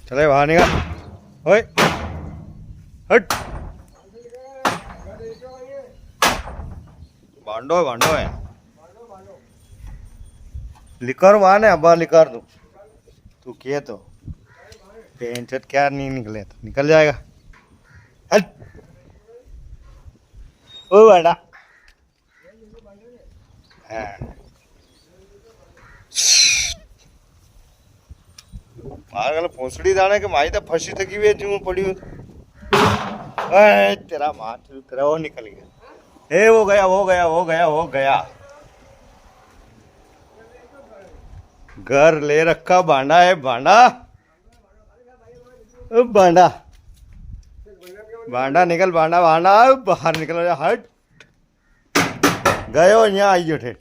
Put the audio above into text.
चले बाहर निकल। ओए हट। भांडो भांडो है लिकर वाने अब लिकर तू किए तो पेंट शर्ट क्या नहीं निकले तो निकल जाएगा। हट। ओ बेटा मार भोसड़ी दाने के माई तो फंसी थकी हुई जू पड़ी तेरा मार तेरा वो निकल गया। ए वो गया वो गया वो गया वो गया। घर ले रखा भांडा है भांडा। भांडा भांडा निकल भांडा भांडा बाहर निकल। हट गयो यहाँ आई जो ठेठ।